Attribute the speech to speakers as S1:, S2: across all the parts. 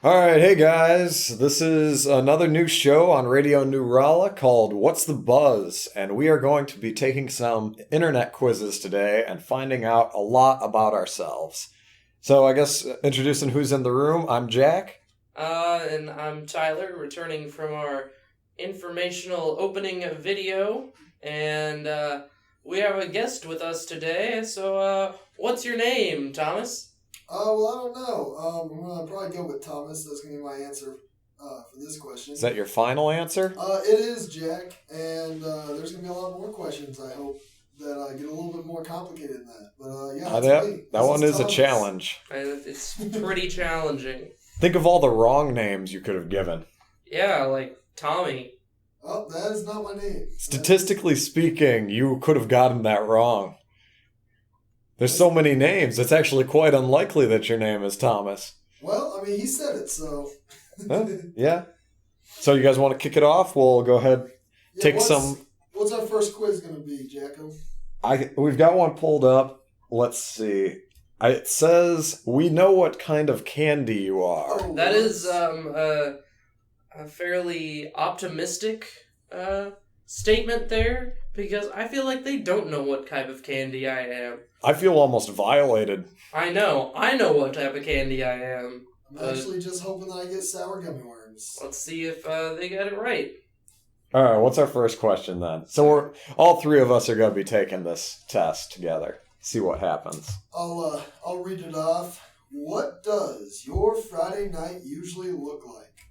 S1: Alright, hey guys, this is another new show on Radio New Rolla called What's the Buzz? And we are going to be taking some internet quizzes today and finding out a lot about ourselves. So I guess introducing who's in the room, I'm Jack.
S2: And I'm Tyler, returning from our informational opening video. And we have a guest with us today, so what's your name, Thomas?
S3: Well, I don't know. I'm going to probably go with Thomas. That's going to be my answer for this question.
S1: Is that your final answer?
S3: It is, Jack. And there's going to be a lot more questions, I hope, that get a little bit more complicated than that. But yeah,
S1: that one is
S3: Thomas.
S1: a challenge.
S2: It's pretty challenging.
S1: Think of all the wrong names you could have given.
S2: Yeah, like Tommy.
S3: Oh, that is not my name.
S1: Statistically speaking, you could have gotten that wrong. There's so many names, it's actually quite unlikely that your name is Thomas.
S3: Well, I mean, he said it, so...
S1: Yeah. So you guys want to kick it off? We'll go ahead, take some...
S3: What's our first quiz going to be, Jacko?
S1: We've got one pulled up. Let's see. It says, we know what kind of candy you are.
S3: Oh,
S2: That is a fairly optimistic statement there, because I feel like they don't know what type of candy I am.
S1: I feel almost violated.
S2: I know what type of candy I am.
S3: I'm actually just hoping that I get sour gummy worms.
S2: Let's see if they get it right.
S1: All right, what's our first question then? So all three of us are going to be taking this test together. See what happens.
S3: I'll read it off. What does your Friday night usually look like?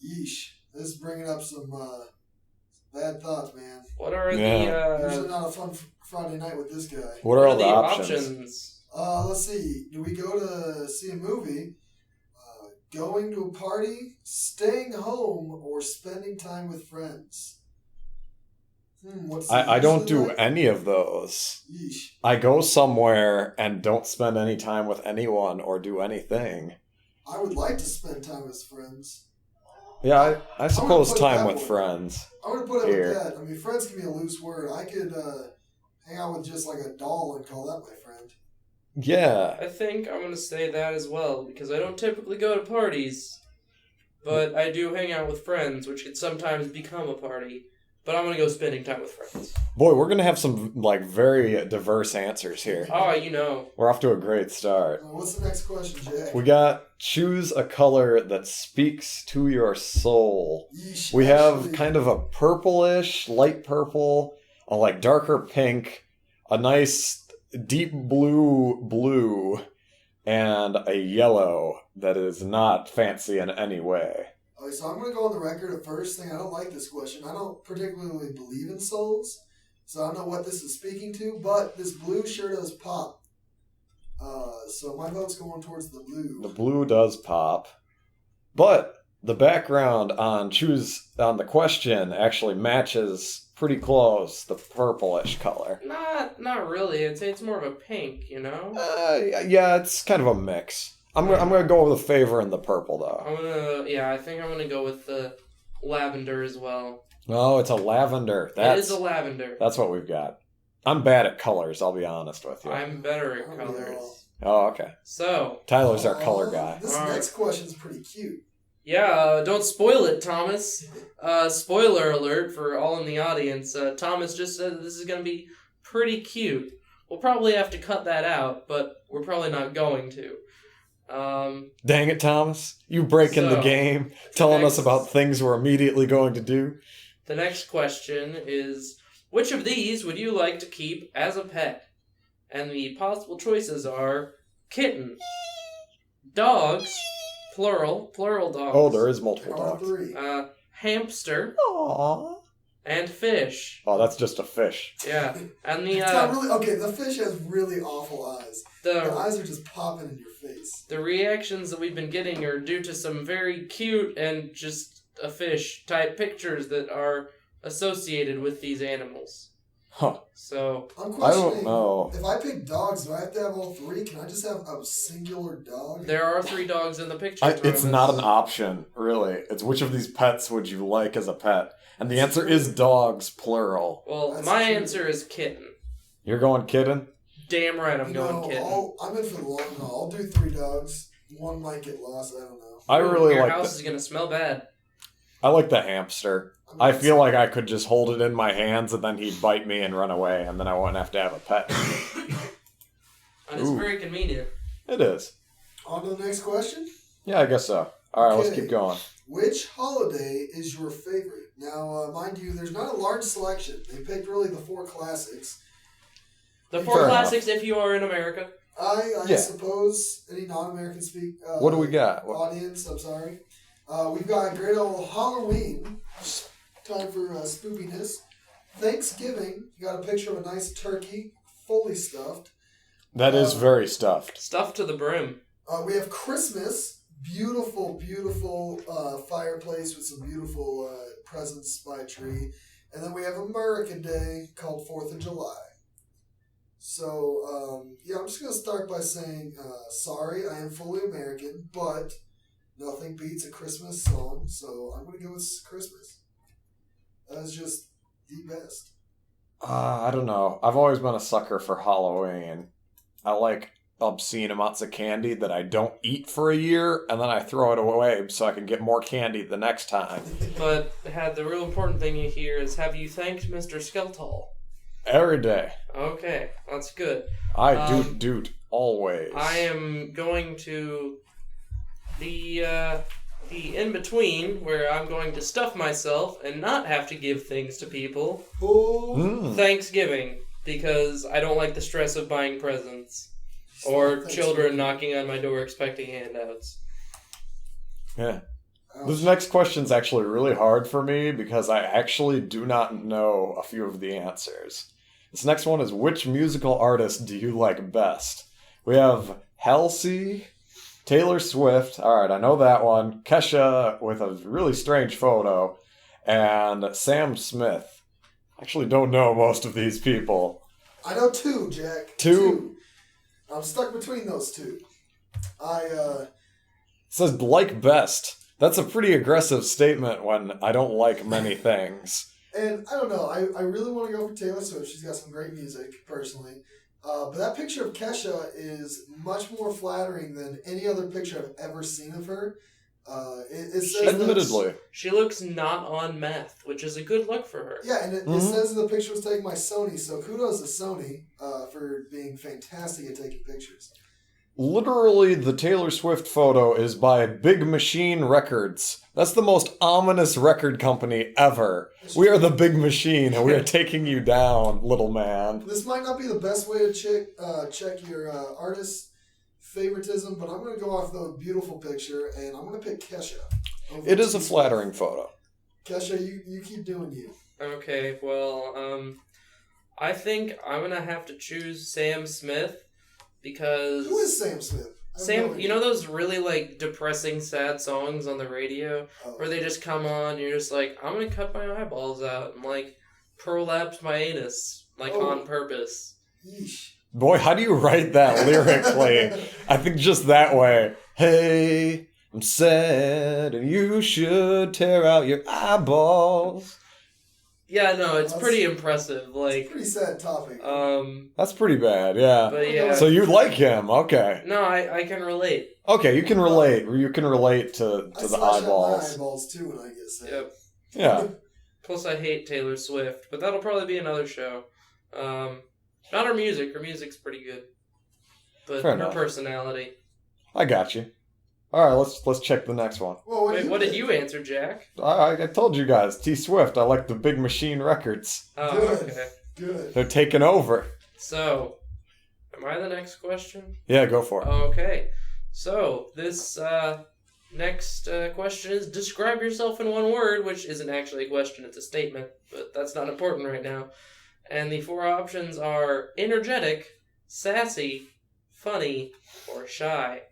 S3: Yeesh. This is bringing up some bad thoughts, man.
S2: What are
S3: Usually not a fun Friday night with this guy.
S1: What are all the options?
S3: Let's see. Do we go to see a movie, going to a party, staying home, or spending time with friends?
S1: I don't do any of those.
S3: Yeesh.
S1: I go somewhere and don't spend any time with anyone or do anything.
S3: I would like to spend time with friends.
S1: Yeah, I suppose
S3: put it
S1: time
S3: that
S1: with
S3: way.
S1: friends.
S3: I'm going to put it
S1: Here.
S3: with that. I mean, friends can be a loose word. I could hang out with just like a doll and call that my friend.
S1: Yeah.
S2: I think I'm going to say that as well, because I don't typically go to parties, but I do hang out with friends, which can sometimes become a party. But I'm going to go spending time with friends.
S1: Boy, we're going to have some, very diverse answers here.
S2: Oh, you know.
S1: We're off to a great start.
S3: What's the next question, Jack?
S1: We got choose a color that speaks to your soul.
S3: Yeesh,
S1: We have
S3: actually,
S1: kind of a purplish, light purple, a darker pink, a nice deep blue, and a yellow that is not fancy in any way.
S3: Okay, so I'm going to go on the record at first thing. I don't like this question. I don't particularly believe in souls, so I don't know what this is speaking to, but this blue sure does pop. So my vote's going towards the blue.
S1: The blue does pop, but the background on the question actually matches pretty close the purplish color.
S2: Not really. I'd say it's more of a pink, you know?
S1: Yeah, it's kind of a mix. I'm gonna go with the favor in the purple though.
S2: I think I'm gonna go with the lavender as well.
S1: Oh, it's a lavender.
S2: It is a lavender.
S1: That's what we've got. I'm bad at colors, I'll be honest with you.
S2: I'm better at colors.
S1: Oh, okay.
S2: So,
S1: Tyler's our color guy.
S3: This next question's pretty cute.
S2: yeah, don't spoil it, Thomas. Spoiler alert for all in the audience. Thomas just said that this is gonna be pretty cute. We'll probably have to cut that out, but we're probably not going to.
S1: Dang it, Thomas. You breaking the game, telling us about things we're immediately going to do.
S2: The next question is, which of these would you like to keep as a pet? And the possible choices are kitten, dogs, plural dogs.
S1: Oh, there is multiple
S3: There are
S1: dogs.
S3: 3.
S2: Hamster,
S1: Aww.
S2: and fish.
S1: Oh, that's just a fish.
S2: Yeah, and
S3: It's not really, okay, the fish has really awful eyes. The
S2: the
S3: eyes are just popping in your face.
S2: the reactions that we've been getting are due to some very cute and just a fish type pictures that are associated with these animals.
S1: Huh.
S2: So
S3: I'm
S1: I
S3: questioning,
S1: don't know.
S3: if I pick dogs, do I have to have all 3? Can I just have a singular dog?
S2: there are 3 dogs in the picture.
S1: It's not an option, really. It's which of these pets would you like as a pet? And the answer is dogs, plural.
S2: Well,
S3: That's
S2: my
S3: true.
S2: answer is kitten.
S1: You're going kitten?
S2: Damn right I'm going kitten.
S3: I'm in for the long haul. I'll do 3 dogs. one might get lost. I don't know.
S1: I really
S2: Your
S1: like
S2: house is gonna smell bad.
S1: I like the hamster. I feel like I could just hold it in my hands and then he'd bite me and run away, and then I wouldn't have to have a pet.
S2: And it's very convenient.
S1: It is.
S3: On to the next question.
S1: Yeah, I guess so. All right, let's
S3: Okay.
S1: keep going.
S3: Which holiday is your favorite? Now, mind you, there's not a large selection. They picked really the 4 classics.
S2: The 4
S1: Fair
S2: classics if you are in America.
S3: I suppose any non-American
S1: What do we got?
S3: audience, I'm sorry. We've got great old Halloween. Time for spoopiness. Thanksgiving. You got a picture of a nice turkey, fully stuffed.
S1: That is very stuffed.
S2: Stuffed to the brim.
S3: We have Christmas. Beautiful, beautiful fireplace with some beautiful presents by a tree. And then we have American Day called 4th of July. So, I'm just going to start by saying, sorry, I am fully American, but nothing beats a Christmas song, so I'm going to go with Christmas. That is just the best.
S1: I don't know. I've always been a sucker for Halloween. I like obscene amounts of candy that I don't eat for a year, and then I throw it away so I can get more candy the next time.
S2: But the real important thing here is, have you thanked Mr. Skeltall?
S1: Every day.
S2: Okay, that's good.
S1: I doot always.
S2: I am going to the in-between, where I'm going to stuff myself and not have to give things to people. Thanksgiving, because I don't like the stress of buying presents. Or children knocking on my door expecting handouts.
S1: Yeah. This next question's actually really hard for me because I actually do not know a few of the answers. This next one is, which musical artist do you like best? We have Halsey, Taylor Swift, alright, I know that one, Kesha with a really strange photo, and Sam Smith. I actually don't know most of these people.
S3: I know 2, Jack.
S1: 2?
S3: I'm stuck between those 2.
S1: It says like best. That's a pretty aggressive statement when I don't like many things.
S3: And I don't know, I really want to go for Taylor Swift. She's got some great music, personally. But that picture of Kesha is much more flattering than any other picture I've ever seen of her. It says
S1: Admittedly.
S2: She looks not on meth, which is a good look for her.
S3: Yeah, and it says the picture was taken by Sony, so kudos to Sony for being fantastic at taking pictures.
S1: Literally, the Taylor Swift photo is by Big Machine Records. That's the most ominous record company ever. We are the Big Machine, and we are taking you down, little man.
S3: This might not be the best way to check your artist's favoritism, but I'm going to go off the beautiful picture, and I'm going to pick Kesha.
S1: It is a flattering photo.
S3: Kesha, you keep doing you.
S2: Okay, well, I think I'm going to have to choose Sam Smith, because...
S3: Who is Sam Smith?
S2: Sam, you know those really, like, depressing, sad songs on the radio? Where they just come on, and you're just like, I'm gonna cut my eyeballs out and, like, prolapse my anus, like, on purpose.
S3: Yeesh.
S1: Boy, how do you write that lyrically? I think just that way. Hey, I'm sad, and you should tear out your eyeballs.
S2: Yeah, no, it's pretty impressive. Like,
S3: it's a pretty sad topic.
S1: That's pretty bad, yeah.
S2: But yeah.
S1: So you like him, okay.
S2: No, I can relate.
S1: Okay, you can relate. You can relate to the eyeballs.
S3: My eyeballs too when I get sad.
S2: Yep.
S1: Yeah.
S2: Plus, I hate Taylor Swift, but that'll probably be another show. Not her music. Her music's pretty good, but
S1: Fair
S2: her
S1: enough.
S2: personality.
S1: I got you. All right, let's check the next one.
S3: Well,
S2: Wait, what did you answer, Jack?
S1: I told you guys, T Swift. I like the Big Machine Records.
S2: Oh,
S3: Good.
S2: okay.
S3: Good.
S1: They're taking over.
S2: So, am I the next question?
S1: Yeah, go for it.
S2: Okay. So, this next question is, describe yourself in one word, which isn't actually a question, it's a statement, but that's not important right now. And the 4 options are energetic, sassy, funny, or shy.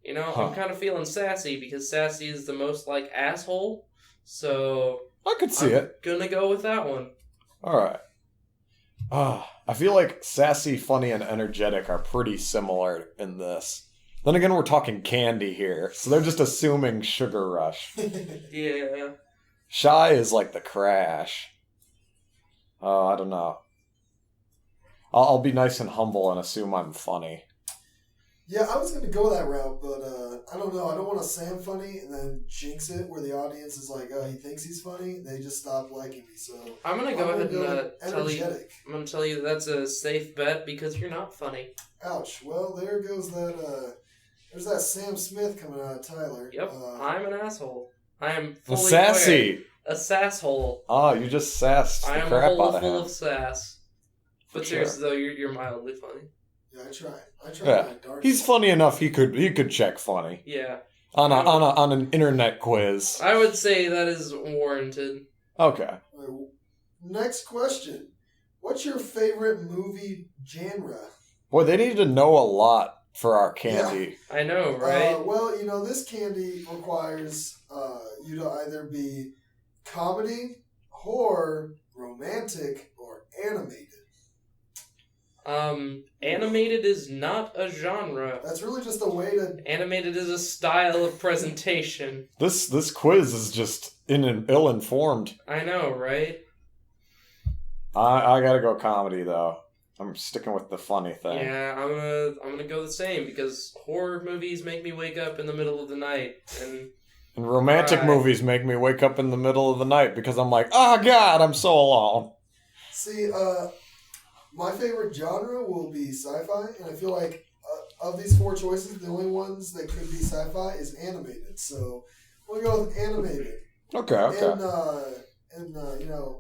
S2: You know, I'm kind of feeling sassy because sassy is the most like asshole. So
S1: I could see it.
S2: Gonna go with that one.
S1: All right. I feel like sassy, funny, and energetic are pretty similar in this. Then again, we're talking candy here, so they're just assuming Sugar Rush.
S2: Yeah.
S1: Shy is like the Crash. I don't know. I'll be nice and humble and assume I'm funny.
S3: Yeah, I was going to go that route, but I don't know. I don't want to say I'm funny and then jinx it where the audience is like, oh, he thinks he's funny. They just stop liking me. So
S2: I'm going to go ahead and tell you.
S3: energetic.
S2: I'm going to tell you that's a safe bet because you're not funny.
S3: Ouch. Well, there goes that. There's that Sam Smith coming out of Tyler.
S2: Yep, I'm an asshole. I am fully
S1: sassy.
S2: aware. A sasshole.
S1: Oh, you just sassed the
S2: I am
S1: crap
S2: a hole
S1: out of
S2: full
S1: him.
S2: of sass. But seriously, though, you're mildly funny.
S3: Yeah, I try.
S1: Yeah,
S3: my darkest.
S1: he's funny enough. He could check funny
S2: Yeah.
S1: on an internet quiz.
S2: I would say that is warranted.
S1: Okay.
S3: Next question. What's your favorite movie genre?
S1: Boy, they need to know a lot for our candy.
S2: I know, right?
S3: Well, this candy requires you to either be comedy, horror, romantic, or animated.
S2: Animated is not a genre.
S3: That's really just a way to...
S2: Animated is a style of presentation.
S1: This quiz is just ill-informed.
S2: I know, right?
S1: I gotta go comedy, though. I'm sticking with the funny thing.
S2: Yeah, I'm gonna go the same because horror movies make me wake up in the middle of the night, and
S1: romantic movies make me wake up in the middle of the night because I'm like, oh God, I'm so alone.
S3: See, my favorite genre will be sci-fi, and I feel like of these four choices, the only ones that could be sci-fi is animated. So we'll go with animated.
S1: Okay.
S3: In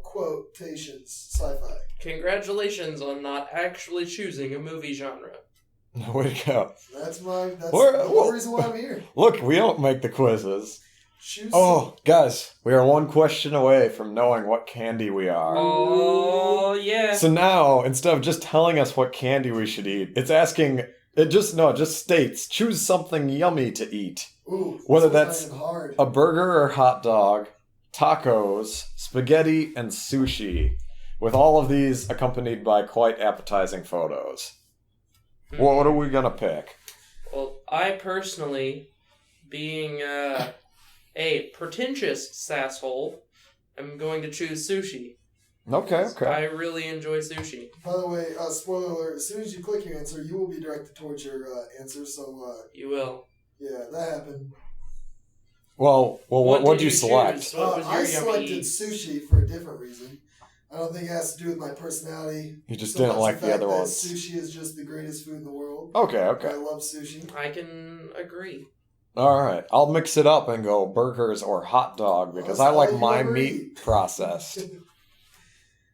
S3: quotations, sci-fi.
S2: Congratulations on not actually choosing a movie genre.
S1: Way to go.
S3: That's the whole reason why I'm here.
S1: Look, we don't make the quizzes.
S3: Choose
S1: Guys, we are one question away from knowing what candy we are.
S2: Oh, yeah.
S1: So now, instead of just telling us what candy we should eat, it's asking, it just states, choose something yummy to eat.
S3: Ooh,
S1: whether that's
S3: hard.
S1: A burger or hot dog, tacos, spaghetti, and sushi, with all of these accompanied by quite appetizing photos. Well, what are we gonna pick?
S2: Well, I personally, being a pretentious sasshole, am going to choose sushi.
S1: Okay.
S2: I really enjoy sushi.
S3: By the way, spoiler alert, as soon as you click your answer, you will be directed towards your answer, so...
S2: You will.
S3: Yeah, that happened.
S1: Well, what'd you select?
S2: Choose? What was your
S3: I
S2: yummy
S3: selected
S2: eats?
S3: sushi for a different reason. I don't think it has to do with my personality.
S1: You just
S3: So
S1: didn't
S3: much
S1: like the
S3: fact
S1: other
S3: that
S1: ones.
S3: Sushi is just the greatest food in the world.
S1: Okay.
S3: I love sushi.
S2: I can agree.
S1: All right. I'll mix it up and go burgers or hot dog because I like my meat processed.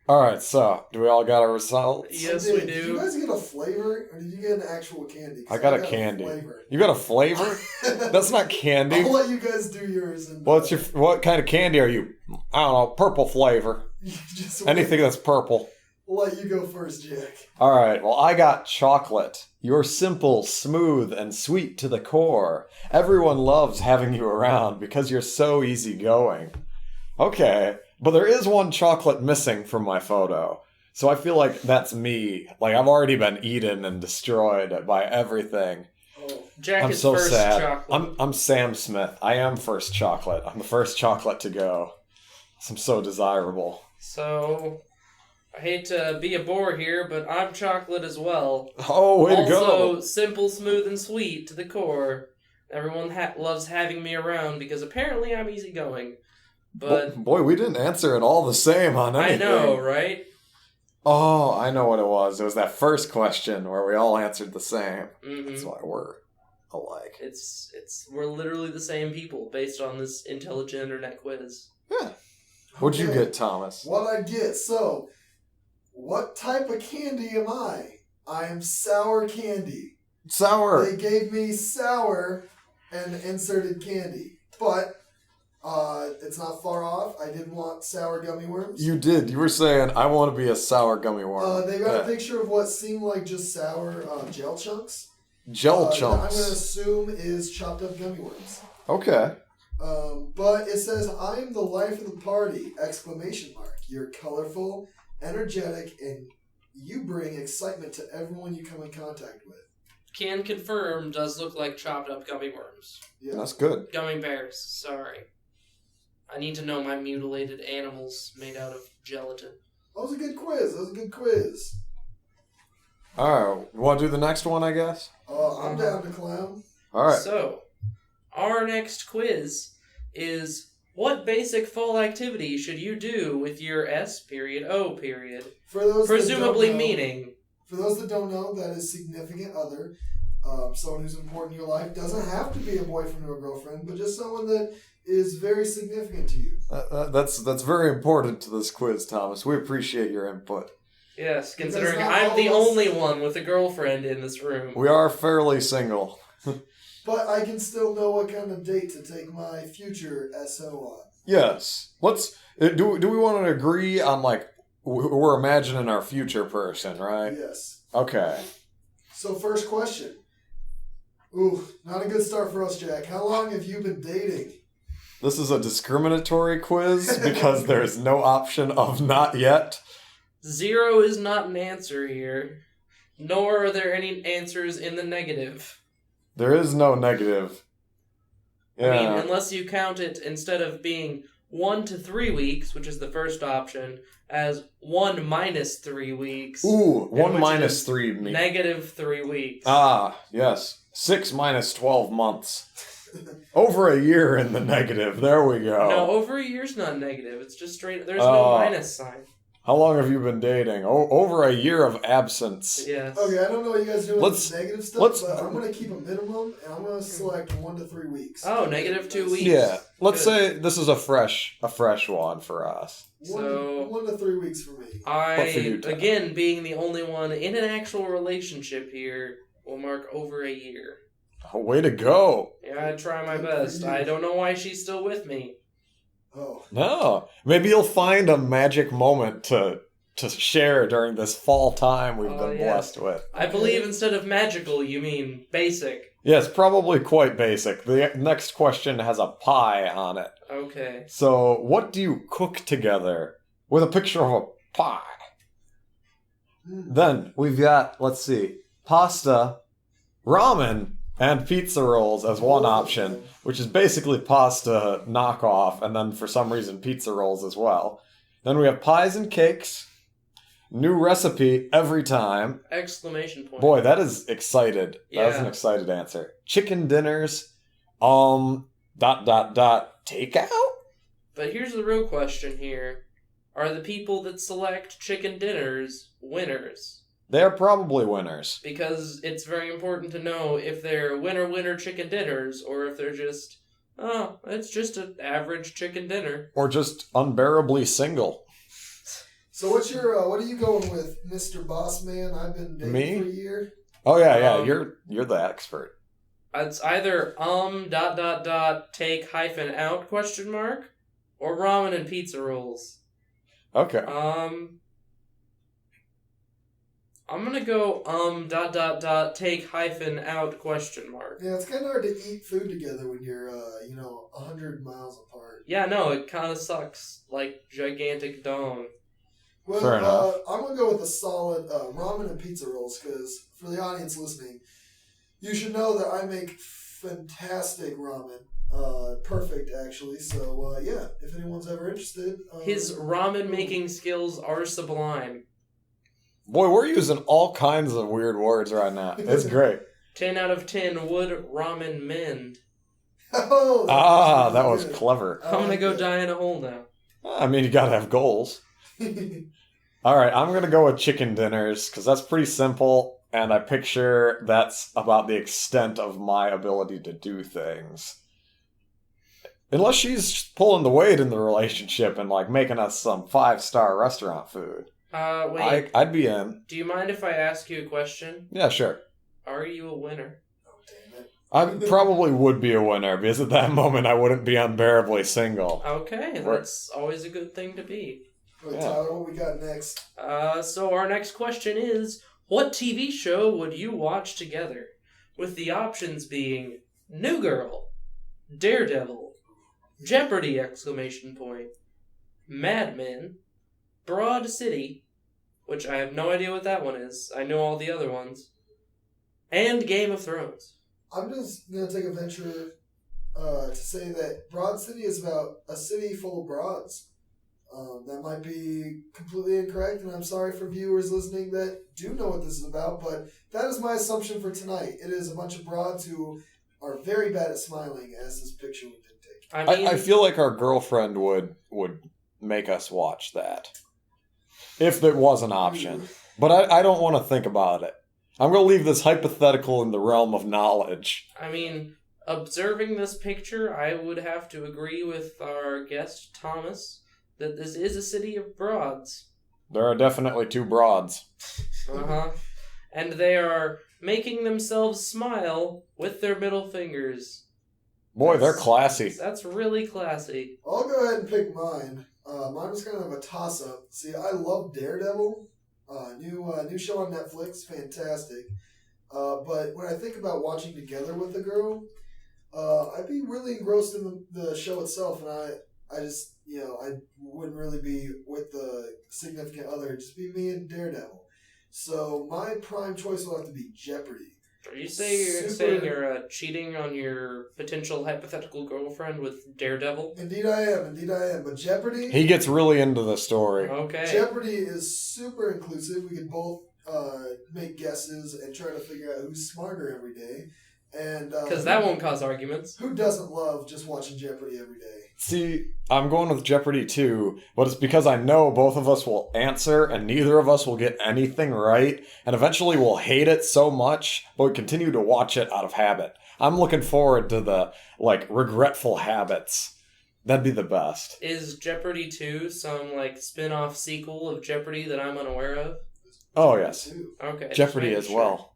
S1: All right. So, do we all got our results?
S2: Yes, we do.
S3: Did you guys get a flavor, or did you get an actual candy? 'Cause
S1: I got a candy.
S3: flavor.
S1: You got a flavor? That's not candy.
S3: I'll let you guys do yours. And,
S1: What kind of candy are you? I don't know. Purple flavor. Anything that's purple.
S3: We'll let you go first, Jack.
S1: All right. Well, I got chocolate. You're simple, smooth, and sweet to the core. Everyone loves having you around because you're so easygoing. Okay. But there is one chocolate missing from my photo. So I feel like that's me. Like, I've already been eaten and destroyed by everything.
S3: Oh.
S2: Jack
S1: I'm
S2: is
S1: so
S2: first
S1: sad.
S2: chocolate.
S1: I'm Sam Smith. I am first chocolate. I'm the first chocolate to go. I'm so desirable.
S2: So, I hate to be a bore here, but I'm chocolate as well.
S1: Oh, way to go.
S2: Also, simple, smooth, and sweet to the core. Everyone loves having me around because apparently I'm easygoing. But
S1: Boy, we didn't answer it all the same on anything.
S2: I know, right?
S1: Oh, I know what it was. It was that first question where we all answered the same.
S2: Mm-hmm.
S1: That's why we're alike.
S2: We're literally the same people based on this intelligent internet quiz.
S1: Yeah. What'd you
S3: Okay.
S1: get, Thomas?
S3: What I get? So, what type of candy am I? I am sour candy.
S1: Sour.
S3: They gave me sour and inserted candy, but it's not far off. I did want sour gummy worms.
S1: You did. You were saying, I want to be a sour gummy worm.
S3: They got a picture of what seemed like just sour gel chunks.
S1: Gel
S3: That I'm going to
S1: chunks.
S3: assume is chopped up gummy worms.
S1: Okay.
S3: But it says, I'm the life of the party! ! You're colorful, energetic, and you bring excitement to everyone you come in contact with.
S2: Can confirm does look like chopped up gummy worms.
S3: Yeah.
S1: That's good.
S2: Gummy bears, sorry. I need to know my mutilated animals made out of gelatin.
S3: That was a good quiz.
S1: All right, want to do the next one, I guess?
S3: I'm down to clown.
S1: All right.
S2: So, our next quiz is, what basic fall activity should you do with your S.O.
S3: For those
S2: Presumably
S3: that don't know,
S2: meaning.
S3: For those that don't know, that is significant other. Someone who's important in your life. Doesn't have to be a boyfriend or a girlfriend, but just someone that is very significant to you.
S1: That's very important to this quiz, Thomas. We appreciate your input.
S2: Yes, considering
S3: not
S2: I'm the
S3: all of us-
S2: only one with a girlfriend in this room.
S1: We are fairly single.
S3: But I can still know what kind of date to take my future SO on.
S1: Yes. Let's. Do we want to agree on, like, we're imagining our future person, right?
S3: Yes.
S1: Okay.
S3: So first question. Ooh, not a good start for us, Jack. How long have you been dating?
S1: This is a discriminatory quiz because there's no option of not yet.
S2: 0 is not an answer here, nor are there any answers in the negative.
S1: There is no negative. Yeah.
S2: I mean, unless you count it, instead of being 1 to 3 weeks, which is the first option, as 1 minus 3 weeks.
S1: Ooh,
S2: in
S1: 1
S2: which it
S1: minus
S2: is
S1: 3.
S2: Negative 3 weeks.
S1: Ah, yes. 6 minus 12 months. Over a year in the negative. There we go.
S2: No, over a year's not negative. It's just straight. There's no minus sign.
S1: How long have you been dating? Over a year of absence.
S2: Yes.
S3: Okay, I don't know what you guys do with negative stuff,
S1: let's-
S3: but I'm going to keep a minimum, and I'm going to select 1 to 3 weeks.
S2: Oh, negative 2 weeks.
S1: Yeah. Let's
S2: Good.
S1: say this is a fresh one for us.
S2: So-
S3: 1 to 3 weeks for me.
S1: But for you, Tom.
S2: Again, being the only one in an actual relationship here, will mark over a year.
S1: Oh, way to go.
S2: Yeah, I try my
S3: Good for
S2: best.
S3: you.
S2: I don't know why she's still with me.
S3: Oh.
S1: No. Maybe you'll find a magic moment to share during this fall time we've been
S2: yeah.
S1: blessed with.
S2: I believe instead of magical, you mean basic.
S1: Yes, probably quite basic. The next question has a pie on it.
S2: Okay.
S1: So, what do you cook together with a picture of a pie? Then we've got, let's see, pasta, ramen, and pizza rolls as one option, which is basically pasta knockoff, and then for some reason pizza rolls as well. Then we have pies and cakes. New recipe every time.
S2: Exclamation point.
S1: Boy, that is excited. That was an
S2: Yeah.
S1: excited answer. Chicken dinners. Takeout?
S2: But here's the real question here. Are the people that select chicken dinners winners?
S1: They're probably winners.
S2: Because it's very important to know if they're winner chicken dinners, or if they're just, oh, it's just an average chicken dinner.
S1: Or just unbearably single.
S3: So what are you going with, Mr. Boss Man? I've been dating
S1: Me?
S3: for a year.
S1: Oh yeah, you're the expert.
S2: It's either take hyphen out question mark, or ramen and pizza rolls.
S1: Okay.
S2: I'm gonna go take hyphen out question mark.
S3: Yeah, it's kind of hard to eat food together when you're 100 miles apart.
S2: Yeah, no, it kind of sucks. Like gigantic dome.
S3: Well,
S1: Fair enough.
S3: I'm gonna go with a solid ramen and pizza rolls because for the audience listening, you should know that I make fantastic ramen. Perfect, actually. So yeah, if anyone's ever interested,
S2: His ramen making skills are sublime.
S1: Boy, we're using all kinds of weird words right now. It's great.
S2: 10 out of 10 would ramen mend.
S3: Oh,
S1: That was
S3: good.
S1: clever.
S2: I'm gonna go die in a hole now.
S1: I mean, you gotta have goals. All right, I'm gonna go with chicken dinners because that's pretty simple, and I picture that's about the extent of my ability to do things. Unless she's pulling the weight in the relationship and like making us some 5-star restaurant food.
S2: Wait.
S1: I'd be in.
S2: Do you mind if I ask you a question?
S1: Yeah, sure.
S2: Are you a winner?
S3: Oh, damn it.
S1: I probably would be a winner because at that moment I wouldn't be unbearably single.
S2: Okay, that's always a good thing to be.
S3: Wait,
S1: Yeah.
S3: Tyler, what we got next?
S2: So our next question is, what TV show would you watch together? With the options being New Girl, Daredevil, Jeopardy! Mad Men, Broad City, which I have no idea what that one is. I know all the other ones. And Game of Thrones.
S3: I'm just gonna take a venture to say that Broad City is about a city full of broads. That might be completely incorrect, and I'm sorry for viewers listening that do know what this is about, but that is my assumption for tonight. It is a bunch of broads who are very bad at smiling, as this picture would dictate.
S1: I feel like our girlfriend would make us watch that. If it was an option. But I don't want to think about it. I'm going to leave this hypothetical in the realm of knowledge.
S2: I mean, observing this picture, I would have to agree with our guest, Thomas, that this is a city of broads.
S1: There are definitely 2 broads.
S2: Uh-huh. And they are making themselves smile with their middle fingers.
S1: Boy, they're classy.
S2: That's really classy.
S3: I'll go ahead and pick mine. Mine was kind of a toss-up. See, I love Daredevil. New show on Netflix. Fantastic. But when I think about watching together with a girl, I'd be really engrossed in the show itself, and I just, I wouldn't really be with the significant other. It'd just be me and Daredevil. So my prime choice will have to be Jeopardy.
S2: Are you saying you're cheating on your potential hypothetical girlfriend with Daredevil?
S3: Indeed I am. But Jeopardy...
S1: He gets really into the story.
S2: Okay.
S3: Jeopardy is super inclusive. We can both make guesses and try to figure out who's smarter every day. And
S2: because that won't cause arguments.
S3: Who doesn't love just watching Jeopardy every day?
S1: See, I'm going with Jeopardy too, but it's because I know both of us will answer and neither of us will get anything right, and eventually we'll hate it so much, but we continue to watch it out of habit. I'm looking forward to the, regretful habits. That'd be the best.
S2: Is Jeopardy 2 some, spin-off sequel of Jeopardy that I'm unaware of?
S1: Oh, yes.
S2: Okay.
S1: Jeopardy as well.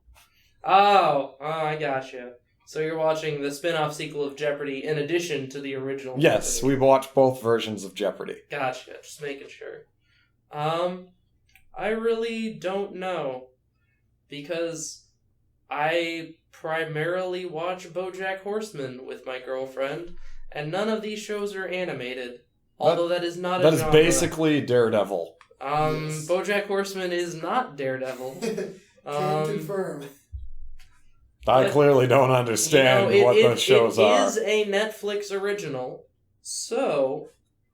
S2: Oh, I gotcha. So you're watching the spin-off sequel of Jeopardy in addition to the original
S1: Yes,
S2: Jeopardy.
S1: we've watched both versions of Jeopardy.
S2: Gotcha, just making sure. I really don't know. Because I primarily watch BoJack Horseman with my girlfriend, and none of these shows are animated. Although that is not a genre.
S1: That is basically Daredevil.
S3: Yes.
S2: BoJack Horseman is not Daredevil.
S3: Can confirm.
S1: I clearly don't understand what those shows are.
S2: It is a Netflix original, so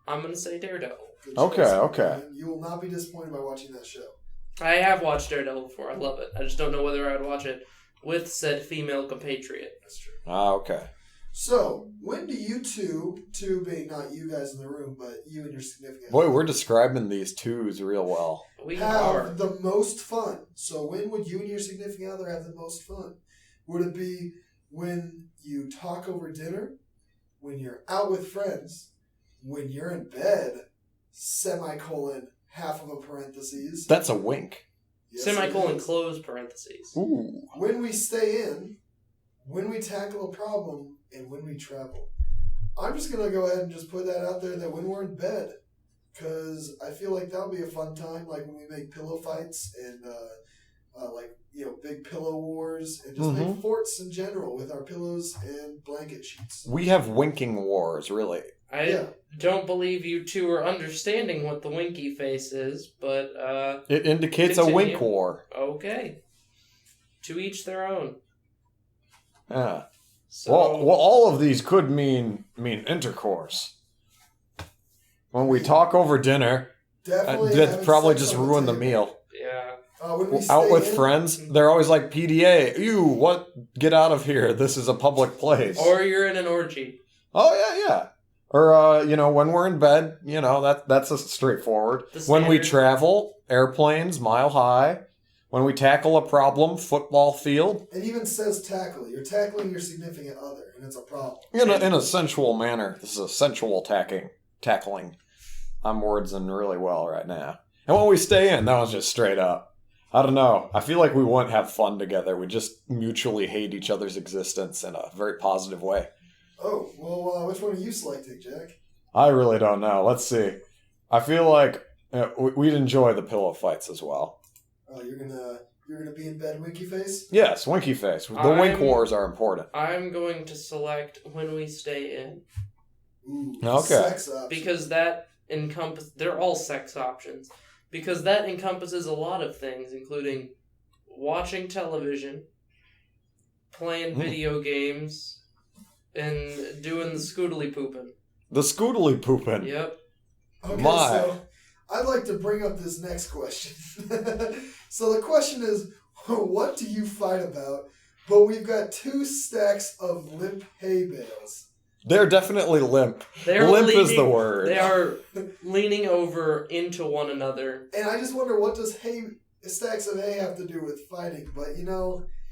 S2: I'm going to say Daredevil.
S1: Okay.
S3: You will not be disappointed by watching that show.
S2: I have watched Daredevil before. I love it. I just don't know whether I'd watch it with said female compatriot.
S3: That's true.
S1: Okay.
S3: So, when do you two being not you guys in the room, but you and your significant
S1: Boy,
S3: other,
S1: we're describing these twos real well.
S2: We
S3: have
S2: are.
S3: the most fun? So, when would you and your significant other have the most fun? Would it be when you talk over dinner, when you're out with friends, when you're in bed, semicolon, half of a parentheses.
S1: That's a wink.
S3: Yes,
S2: Semicolon
S3: it is.
S2: close parentheses.
S1: Ooh.
S3: When we stay in, when we tackle a problem, and when we travel. I'm just going to go ahead and just put that out there that when we're in bed, because I feel like that'll be a fun time, like when we make pillow fights and big pillow wars and just make forts in general with our pillows and blanket sheets.
S1: We have winking wars, really.
S2: I don't believe you two are understanding what the winky face is, but
S1: It indicates
S2: continue.
S1: a wink war.
S2: Okay. To each their own.
S1: Yeah.
S2: So,
S1: Well, all of these could mean intercourse. When we talk over dinner,
S3: Definitely
S1: that'd
S3: having
S1: probably
S3: sex
S1: just
S3: on
S1: ruin the
S3: table.
S1: meal.
S2: yeah.
S3: When we
S1: Out
S3: stay
S1: with
S3: in-
S1: friends, they're always like, PDA, ew, what? Get out of here. This is a public place.
S2: Or you're in an orgy.
S1: Oh, yeah. Or, when we're in bed, that's a straightforward.
S2: The
S1: When we
S2: standard.
S1: travel, airplanes, mile high. When we tackle a problem, football field.
S3: It even says tackle. You're tackling your significant other, and it's a problem.
S1: In a sensual manner. This is a sensual tackling. I'm wordsing really well right now. And when we stay in, that was just straight up. I don't know. I feel like we wouldn't have fun together. We just mutually hate each other's existence in a very positive way.
S3: Oh, well, which one are you selecting, Jack?
S1: I really don't know. Let's see. I feel like we'd enjoy the pillow fights as well.
S3: Oh, you're gonna be in bed, winky face?
S1: Yes, winky face. The wink wars are important.
S2: I'm going to select when we stay in.
S3: Ooh,
S1: Okay.
S3: sex option.
S2: Because that they're all sex options. Because that encompasses a lot of things, including watching television, playing video games, and doing the scootily pooping.
S1: The scootily poopin'.
S2: Yep.
S3: Okay,
S1: My.
S3: so I'd like to bring up this next question. So the question is, what do you fight about? But we've got 2 stacks of limp hay bales.
S1: They're definitely limp.
S2: They're
S1: Limp is
S2: leaning-
S1: the word.
S2: They are leaning over into one another.
S3: And I just wonder, what does stacks of hay have to do with fighting? But,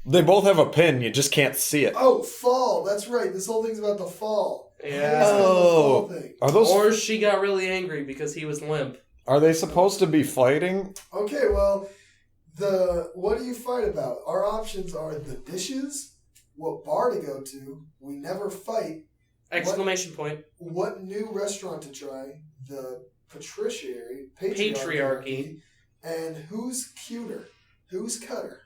S1: They both have a pin. You just can't see it.
S3: Oh, fall. That's right. This whole thing's about the fall.
S2: Yeah.
S1: Oh.
S3: The fall thing.
S1: Are those?
S2: Or she got really angry because he was limp.
S1: Are they supposed to be fighting?
S3: Okay, well, what do you fight about? Our options are the dishes, what bar to go to, we never fight,
S2: Exclamation point.
S3: what new restaurant to try, the patriciary,
S2: Patriarchy.
S3: and who's cuter, who's cutter.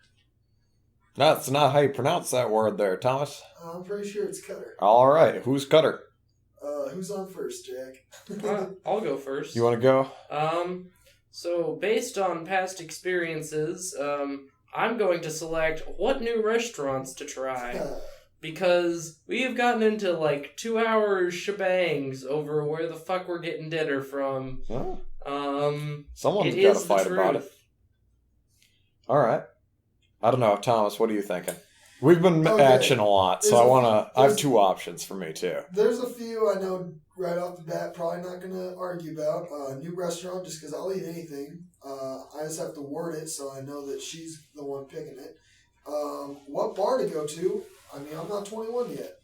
S1: That's not how you pronounce that word there, Thomas.
S3: I'm pretty sure it's cutter.
S1: All right. Who's Cutter?
S3: Who's on first, Jack?
S2: I'll go first.
S1: You want to go?
S2: So based on past experiences, I'm going to select what new restaurants to try. Because we have gotten into 2-hour shebangs over where the fuck we're getting dinner from.
S1: Huh?
S2: it
S1: Someone's got to
S2: is the
S1: fight about it.
S2: truth.
S1: All right. I don't know, Thomas. What are you thinking? We've been
S3: Okay.
S1: matching a lot, so I have
S3: there's-
S1: 2 options for me too.
S3: There's a few I know right off the bat, probably not going to argue about. New restaurant, just because I'll eat anything. I just have to word it so I know that she's the one picking it. What bar to go to? I mean, I'm not 21 yet,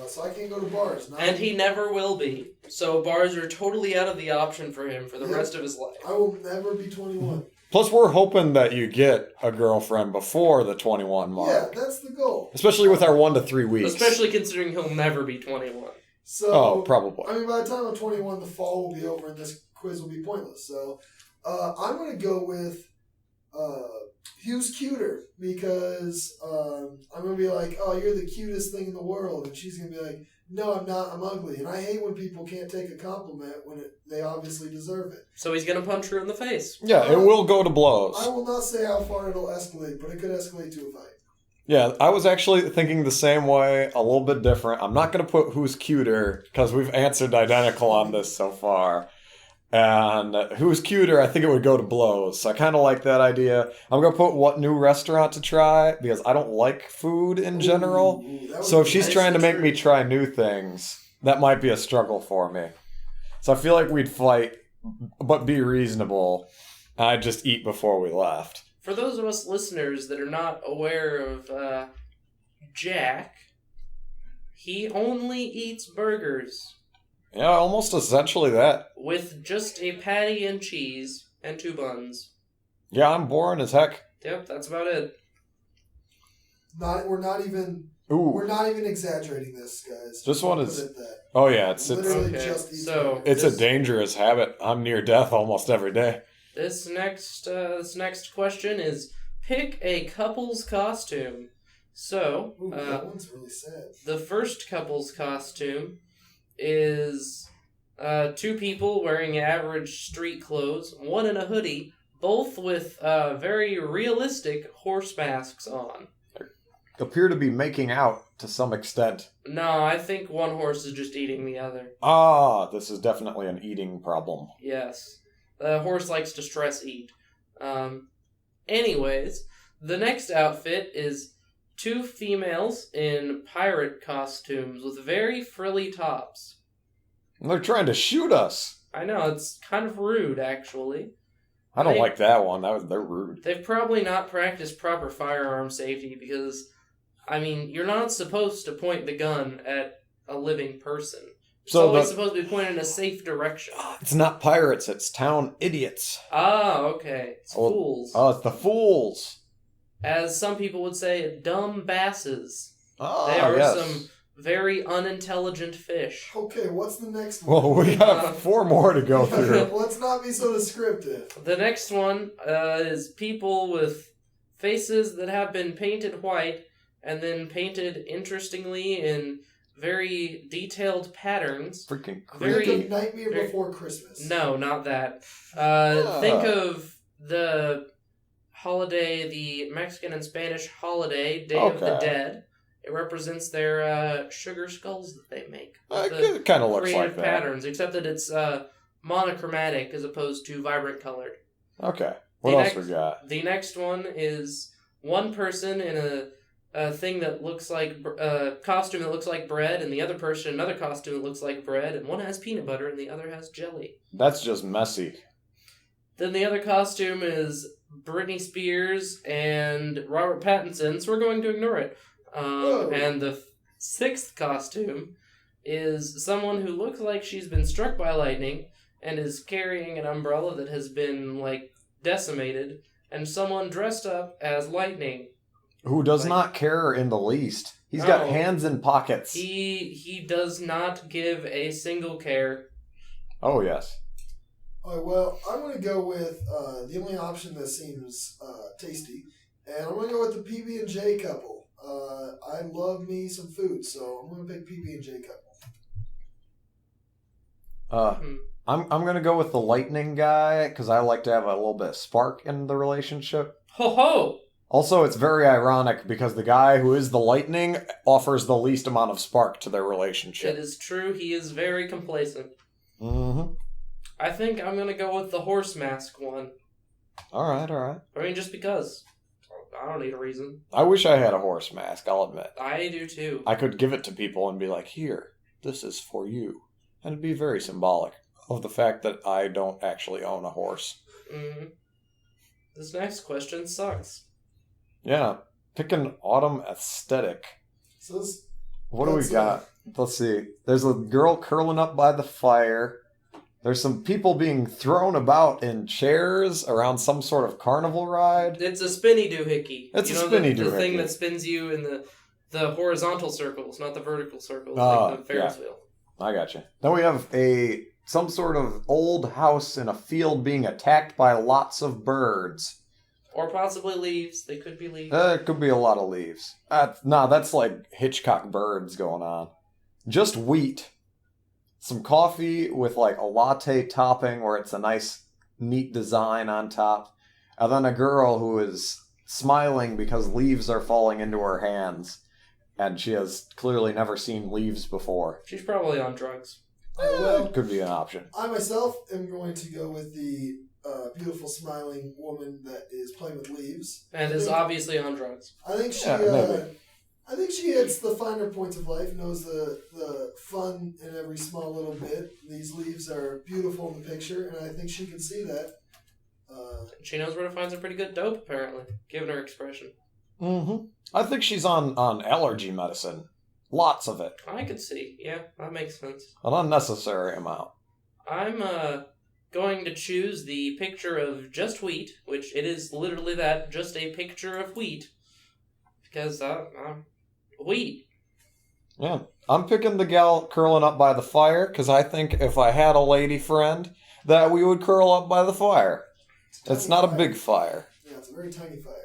S3: so I can't go to bars.
S2: And he never will be. So bars are totally out of the option for him for the
S3: Yeah.
S2: rest of his life.
S3: I will never be 21.
S1: Plus, we're hoping that you get a girlfriend before the 21 mark.
S3: Yeah, that's the goal.
S1: Especially with our 1 to 3 weeks.
S2: Especially considering he'll never be 21.
S3: So,
S1: Oh, probably.
S3: I mean, by the time I'm 21, the fall will be over and this quiz will be pointless. So, I'm going to go with Who's Cuter, because I'm going to be like, oh, you're the cutest thing in the world. And she's going to be like, no, I'm not. I'm ugly. And I hate when people can't take a compliment when they obviously deserve it.
S2: So he's gonna punch her in the face.
S1: Yeah, it will go to blows.
S3: I will not say how far it'll escalate, but it could escalate to a fight.
S1: Yeah, I was actually thinking the same way, a little bit different. I'm not going to put who's cuter, because we've answered identical on this so far. And who's cuter, I think it would go to blows. So I kind of like that idea. I'm going to put what new restaurant to try, because I don't like food in general. So if she's trying to make me try new things, that might be a struggle for me. So I feel like we'd fight, but be reasonable. I'd just eat before we left.
S2: For those of us listeners that are not aware of Jack, he only eats burgers
S1: Yeah, almost essentially that.
S2: with just a patty and cheese and 2 buns.
S1: Yeah, I'm boring as heck.
S2: Yep, that's about it.
S3: We're not even exaggerating this, guys.
S1: This one
S3: Put
S1: is-
S3: it that.
S1: Oh yeah, it's
S3: Literally
S2: Okay,
S3: just eat
S2: so-
S3: burgers.
S1: it's a dangerous habit. I'm near death almost every day.
S2: This next question is pick a couple's costume. So,
S3: Ooh, that one's really sad.
S2: the first couple's costume is 2 people wearing average street clothes, 1 in a hoodie, both with very realistic horse masks on.
S1: Appear to be making out to some extent.
S2: No, I think one horse is just eating the other.
S1: Ah, this is definitely an eating problem.
S2: Yes. The horse likes to stress eat. Anyways, the next outfit is 2 females in pirate costumes with very frilly tops.
S1: They're trying to shoot us.
S2: I know, it's kind of rude, actually.
S1: I don't
S2: They-
S1: like that one. They're rude.
S2: They've probably not practiced proper firearm safety because, I mean, you're not supposed to point the gun at a living person. It's
S1: So
S2: always supposed to be pointed in a safe direction.
S1: It's not pirates. It's town idiots.
S2: Ah, okay. It's fools.
S1: Oh, it's the fools.
S2: As some people would say, dumb basses.
S1: Ah,
S2: They are
S1: yes.
S2: some very unintelligent fish.
S3: Okay, what's the next one?
S1: Well, we got 4 more to go through.
S3: Let's not be so descriptive.
S2: The next one is people with faces that have been painted white and then painted interestingly in very detailed patterns.
S1: Freaking
S2: Very-
S3: Think
S1: creepy.
S3: of Nightmare
S2: very-
S3: Before Christmas.
S2: No, not that.
S1: Ah.
S2: Think of the holiday, the Mexican and Spanish holiday, Day of the
S1: Okay.
S2: Dead. It represents their sugar skulls that they make. with the
S1: It kind of looks
S2: creative
S1: like that.
S2: patterns, except that it's monochromatic as opposed to vibrant colored.
S1: Okay. What else we got?
S2: The next one is one person in a thing that looks like a costume that looks like bread, and the other person another costume that looks like bread, and one has peanut butter and the other has jelly.
S1: That's just messy.
S2: Then the other costume is Britney Spears and Robert Pattinson, so we're going to ignore it. And the sixth costume is someone who looks like she's been struck by lightning and is carrying an umbrella that has been, like, decimated, and someone dressed up as lightning.
S1: Who does not care in the least. He's got hands in pockets.
S2: He does not give a single care.
S1: Oh, yes.
S3: All right, well, I'm going to go with the only option that seems tasty, and I'm going to go with the PB&J couple. I love me some food, so I'm going to pick PB&J couple.
S1: I'm going to go with the lightning guy, because I like to have a little bit of spark in the relationship.
S2: Ho ho!
S1: Also, it's very ironic, because the guy who is the lightning offers the least amount of spark to their relationship.
S2: It is true, he is very complacent.
S1: Mm-hmm.
S2: I think I'm going to go with the horse mask one.
S1: Alright.
S2: I mean, just because. I don't need a reason.
S1: I wish I had a horse mask, I'll admit.
S2: I do too.
S1: I could give it to people and be like, here, this is for you. And it'd be very symbolic of the fact that I don't actually own a horse.
S2: Mm-hmm. This next question sucks.
S1: Yeah, pick an autumn aesthetic.
S3: So
S1: what do we got? Let's see. There's a girl curling up by the fire. There's some people being thrown about in chairs around some sort of carnival ride.
S2: It's a spinny doohickey.
S1: It's a spinny doohickey.
S2: The thing that spins you in the horizontal circles, not the vertical circles, like the Ferris wheel.
S1: I gotcha. Then we have some sort of old house in a field being attacked by lots of birds.
S2: Or possibly leaves. They could be leaves.
S1: It could be a lot of leaves. That's like Hitchcock birds going on. Just wheat. Some coffee with like a latte topping where it's a nice, neat design on top. And then a girl who is smiling because leaves are falling into her hands. And she has clearly never seen leaves before.
S2: She's probably on drugs.
S1: It could be an option.
S3: I myself am going to go with the beautiful smiling woman that is playing with leaves.
S2: And is obviously on drugs.
S3: I think she hits the finer points of life, knows the fun in every small little bit. These leaves are beautiful in the picture, and I think she can see that.
S2: She knows where to find some pretty good dope, apparently, given her expression.
S1: Mm-hmm. I think she's on allergy medicine. Lots of it.
S2: I could see. Yeah, that makes sense.
S1: An unnecessary amount.
S2: I'm going to choose the picture of just wheat, which it is literally that, just a picture of wheat. Because, wheat.
S1: Yeah. I'm picking the gal curling up by the fire, because I think if I had a lady friend, that we would curl up by the fire. It's not a big fire.
S3: Yeah, it's a very tiny fire.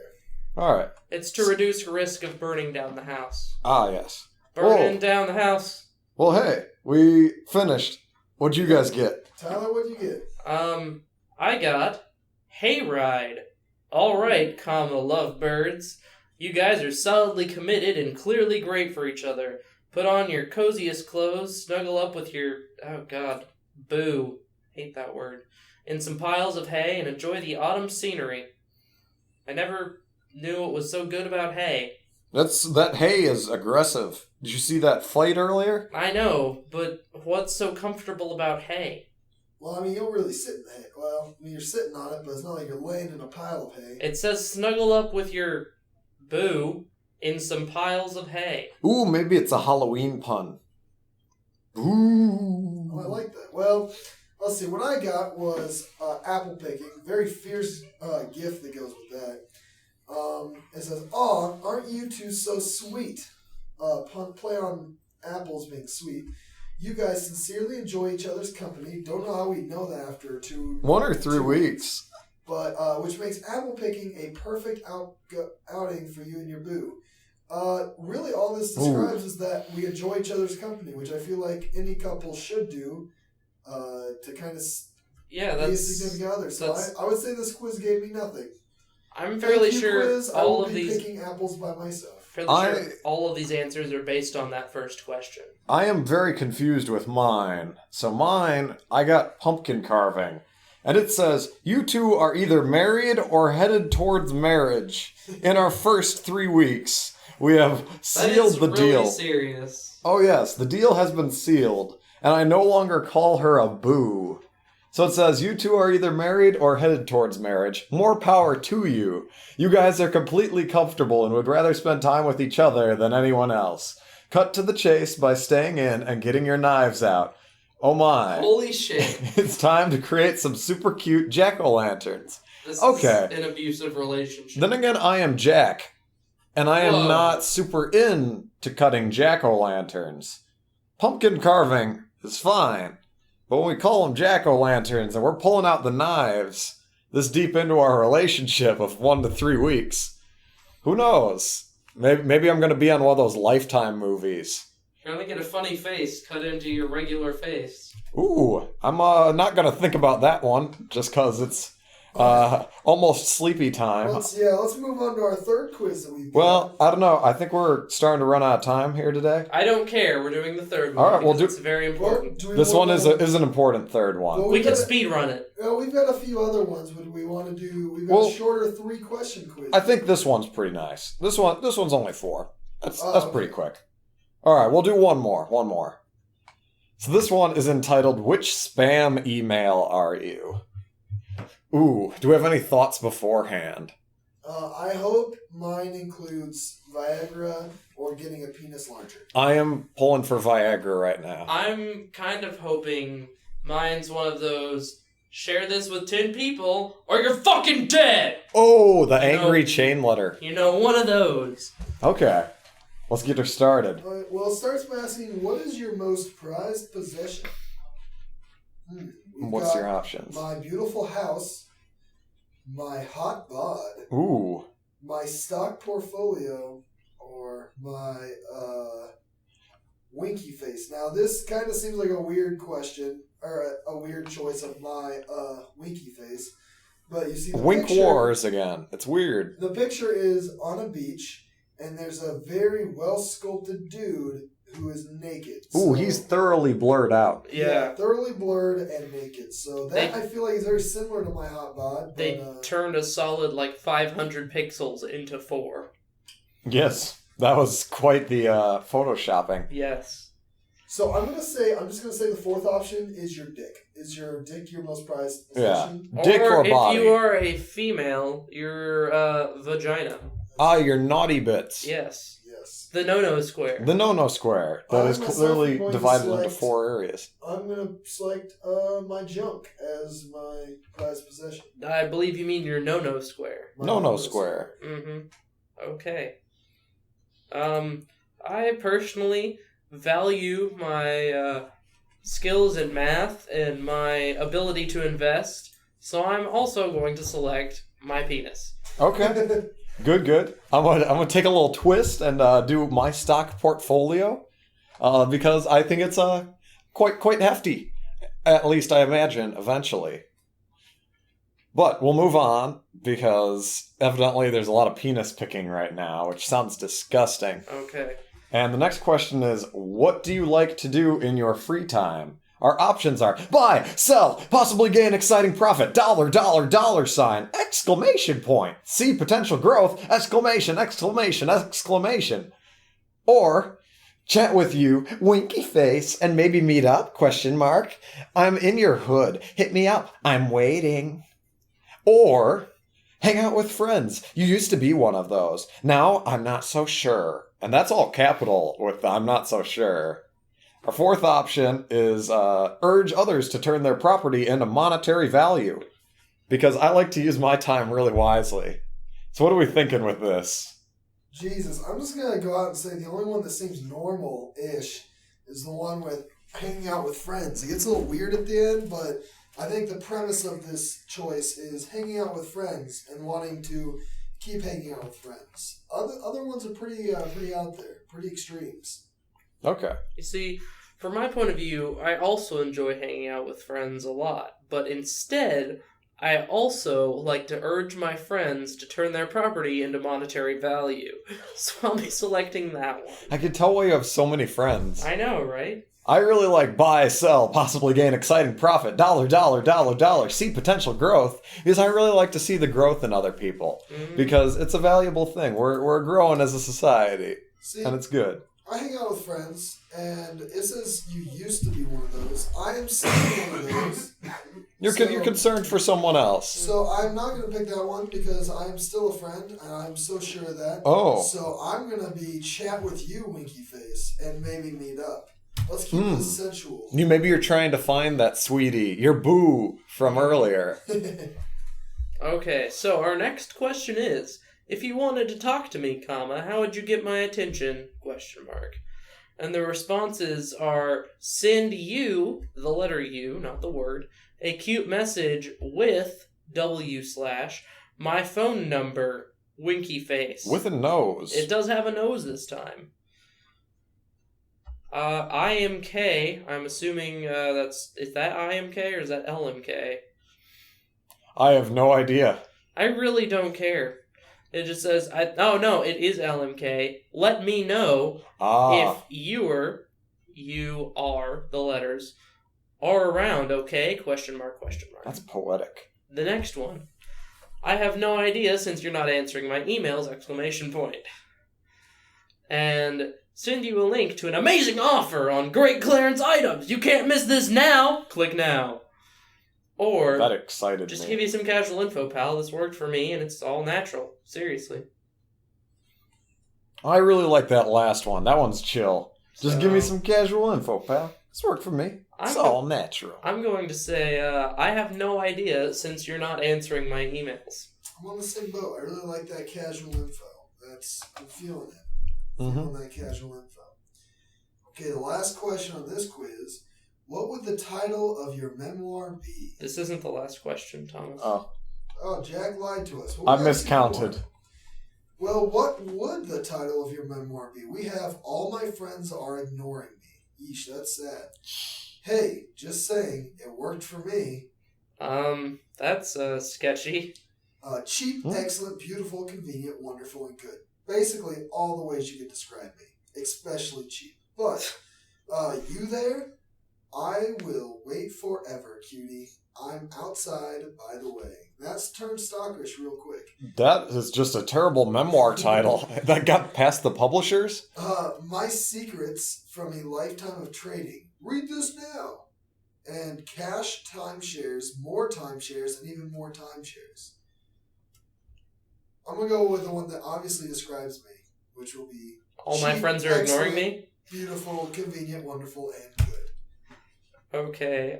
S1: Alright.
S2: It's to reduce risk of burning down the house.
S1: Ah, yes.
S2: Burning down the house.
S1: Well, hey, we finished. What'd you guys get?
S3: Tyler, what'd you get?
S2: I got Hayride. Alright, lovebirds. You guys are solidly committed and clearly great for each other. Put on your coziest clothes, snuggle up with your, boo. Hate that word. In some piles of hay and enjoy the autumn scenery. I never knew what was so good about hay.
S1: That hay is aggressive. Did you see that fight earlier?
S2: I know, but what's so comfortable about hay?
S3: Well, I mean, you don't really sit in the hay. Well, I mean, you're sitting on it, but it's not like you're laying in a pile of hay.
S2: It says snuggle up with your boo in some piles of hay.
S1: Ooh, maybe it's a Halloween pun. Ooh.
S3: Oh, I like that. Well, let's see. What I got was apple picking. Very fierce gift that goes with that. It says, "Aw, aren't you two so sweet?" Play on apples being sweet. You guys sincerely enjoy each other's company. Don't know how we know that after
S1: 1 or 3 weeks.
S3: But which makes apple picking a perfect outing for you and your boo. Really, all this describes is that we enjoy each other's company, which I feel like any couple should do to kind of be a significant other. So I would say this quiz gave me nothing.
S2: I'm fairly sure
S3: quiz,
S2: all
S3: I will
S2: of
S3: be
S2: these
S3: picking apples by myself.
S2: Fairly sure all of these answers are based on that first question.
S1: I am very confused with mine. So mine, I got pumpkin carving. And it says, you two are either married or headed towards marriage. In our first 3 weeks, we have sealed the deal.
S2: That is really serious.
S1: Oh yes, the deal has been sealed. And I no longer call her a boo. So it says, you two are either married or headed towards marriage. More power to you. You guys are completely comfortable and would rather spend time with each other than anyone else. Cut to the chase by staying in and getting your knives out. Oh my.
S2: Holy shit.
S1: It's time to create some super cute jack-o'-lanterns.
S2: This
S1: Okay.
S2: is an abusive relationship.
S1: Then again, I am Jack. And I am
S2: Whoa.
S1: not super into cutting jack-o'-lanterns. Pumpkin carving is fine. But when we call them jack-o'-lanterns and we're pulling out the knives this deep into our relationship of 1 to 3 weeks, who knows? Maybe I'm going to be on one of those Lifetime movies.
S2: You're gonna get a funny face cut into your regular face.
S1: Ooh, I'm not going to think about that one just because it's almost sleepy time.
S3: Let's move on to our third quiz that we've got.
S1: Well, I don't know. I think we're starting to run out of time here today.
S2: I don't care. We're doing the third one.
S1: All right, we'll
S2: because it's very important.
S1: This one is an important third one.
S3: Well,
S2: We can speed run it.
S3: We've got a few other ones. Would we want to do? We've got a shorter 3-question quiz.
S1: I think this one's pretty nice. This one's only 4. That's
S3: okay.
S1: pretty quick. All right, we'll do one more. So this one is entitled, Which Spam Email Are You? Ooh, do we have any thoughts beforehand?
S3: I hope mine includes Viagra or getting a penis larger.
S1: I am pulling for Viagra right now.
S2: I'm kind of hoping mine's one of those, share this with 10 people or you're fucking dead!
S1: Oh, the angry chain letter.
S2: One of those.
S1: Okay, let's get her started.
S3: Well, it starts by asking, what is your most prized possession?
S1: What's your options?
S3: My beautiful house, my hot bod,
S1: Ooh.
S3: my stock portfolio, or my winky face. Now, this kind of seems like a weird question, or a weird choice of my winky face. But you see the
S1: Wink
S3: picture,
S1: Wars again. It's weird.
S3: The picture is on a beach, and there's a very well-sculpted dude who is naked.
S1: Ooh, he's thoroughly blurred out.
S2: Yeah.
S3: Thoroughly blurred and naked. So that, I feel like, is very similar to my hot bod.
S2: They turned a solid, 500 pixels into 4.
S1: Yes, that was quite the photoshopping.
S2: Yes.
S3: So I'm just gonna say the fourth option is your dick. Is your dick your most prized possession?
S1: Yeah. Dick or body.
S2: If you are a female, your vagina.
S1: Ah, your naughty bits.
S2: Yes.
S3: Yes.
S2: The no-no square.
S1: The no-no square. That is clearly divided into 4 areas.
S3: I'm gonna select my junk as my prized possession.
S2: I believe you mean your no-no square.
S1: No-no square.
S2: Mm-hmm. Okay. I personally value my skills in math and my ability to invest, so I'm also going to select my penis.
S1: Okay. Good. I'm gonna take a little twist and do my stock portfolio because I think it's quite hefty. At least I imagine eventually. But we'll move on because evidently there's a lot of penis picking right now, which sounds disgusting.
S2: Okay.
S1: And the next question is, what do you like to do in your free time? Our options are buy, sell, possibly gain exciting profit, $, sign, exclamation point, see potential growth, exclamation. Or chat with you, winky face, and maybe meet up, ? I'm in your hood, hit me up, I'm waiting. Or hang out with friends, you used to be one of those, now I'm not so sure. And that's all capital with I'm not so sure. Our fourth option is urge others to turn their property into monetary value. Because I like to use my time really wisely. So what are we thinking with this?
S3: Jesus, I'm just going to go out and say the only one that seems normal-ish is the one with hanging out with friends. It gets a little weird at the end, but I think the premise of this choice is hanging out with friends and wanting to keep hanging out with friends. Other ones are pretty out there, pretty extremes.
S1: Okay.
S2: You see, from my point of view, I also enjoy hanging out with friends a lot, but instead, I also like to urge my friends to turn their property into monetary value. So I'll be selecting that one.
S1: I can tell why you have so many friends.
S2: I know, right?
S1: I really like buy, sell, possibly gain exciting profit, dollar, dollar, dollar, dollar, see potential growth, because I really like to see the growth in other people, because it's a valuable thing. We're growing as a society, and it's good.
S3: I hang out with friends, and it says you used to be one of those. I am still one of those.
S1: You're concerned for someone else.
S3: So I'm not going to pick that one because I am still a friend, and I'm so sure of that.
S1: Oh.
S3: So I'm going to be chat with you, Winky Face, and maybe meet up. Let's keep this sensual.
S1: Maybe you're trying to find that sweetie, your boo from earlier.
S2: Okay, so our next question is, if you wanted to talk to me, how would you get my attention? ? And the responses are, send you, the letter U, not the word, a cute message with / my phone number, Winky Face.
S1: With a nose.
S2: It does have a nose this time. IMK, I'm assuming is that IMK or is that LMK?
S1: I have no idea.
S2: I really don't care. It just says, it is LMK. Let me know if you are, the letters, are around, okay? ?
S1: That's poetic.
S2: The next one. I have no idea since you're not answering my emails, ! And send you a link to an amazing offer on great clearance items. You can't miss this now. Click now. Or
S1: that excited
S2: just
S1: me.
S2: give you some casual info, pal. This worked for me, and it's all natural. Seriously.
S1: I really like that last one. That one's chill. Just give me some casual info, pal. This worked for me. It's all natural.
S2: I'm going to say, I have no idea since you're not answering my emails.
S3: I'm on the same boat. I really like that casual info. I'm feeling it. Feeling that casual info. Okay, the last question on this quiz. What would the title of your memoir be?
S2: This isn't the last question, Thomas.
S3: Oh, Jack lied to us.
S1: I miscounted.
S3: Well, what would the title of your memoir be? We have All My Friends Are Ignoring Me. Yeesh, that's sad. Hey, just saying, it worked for me.
S2: That's sketchy.
S3: Cheap, excellent, beautiful, convenient, wonderful, and good. Basically, all the ways you could describe me. Especially cheap. But, you there? I will wait forever, cutie. I'm outside, by the way. That's turned stalkerish real quick.
S1: That is just a terrible memoir title. That got past the publishers?
S3: My Secrets from a Lifetime of Trading. Read this now. And cash timeshares, more timeshares, and even more timeshares. I'm going to go with the one that obviously describes me, which will be...
S2: All my friends are ignoring me?
S3: Beautiful, convenient, wonderful, and good.
S2: Okay,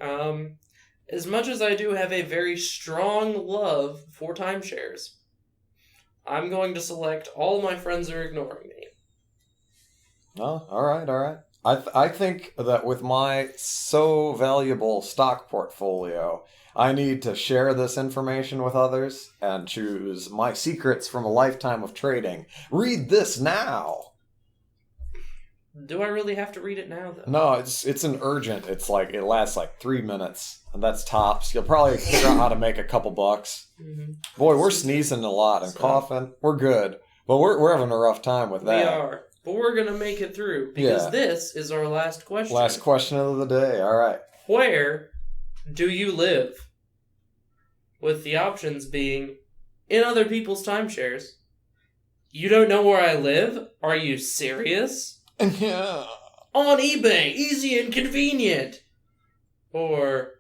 S2: as much as I do have a very strong love for timeshares, I'm going to select All My Friends Are Ignoring Me.
S1: Oh, all right. I think that with my so valuable stock portfolio, I need to share this information with others and choose My Secrets from a Lifetime of Trading. Read this now!
S2: Do I really have to read it now, though?
S1: No, it's an urgent. It lasts 3 minutes, and that's tops. You'll probably figure out how to make a couple bucks.
S2: Mm-hmm.
S1: Boy, we're sneezing a lot and coughing. We're good, but we're having a rough time with that.
S2: We are, but we're gonna make it through because this is our last question.
S1: Last question of the day. All right.
S2: Where do you live? With the options being in other people's timeshares. You don't know where I live? Are you serious?
S1: Yeah.
S2: On eBay, easy and convenient. Or,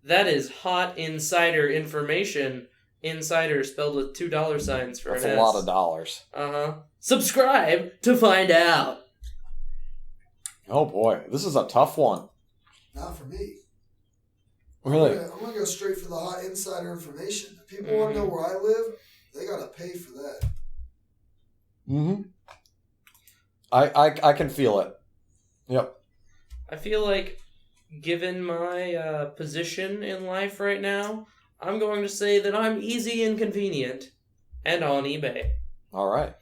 S2: that is hot insider information. Insider spelled with $2 for
S1: That's
S2: an S.
S1: a lot of dollars.
S2: Subscribe to find out.
S1: Oh boy, this is a tough one.
S3: Not for me.
S1: Really?
S3: I'm going to go straight for the hot insider information. If people want to know where I live, they got to pay for that.
S1: Mm-hmm. I can feel it. Yep.
S2: I feel like, given my position in life right now, I'm going to say that I'm easy and convenient and on eBay.
S1: All right.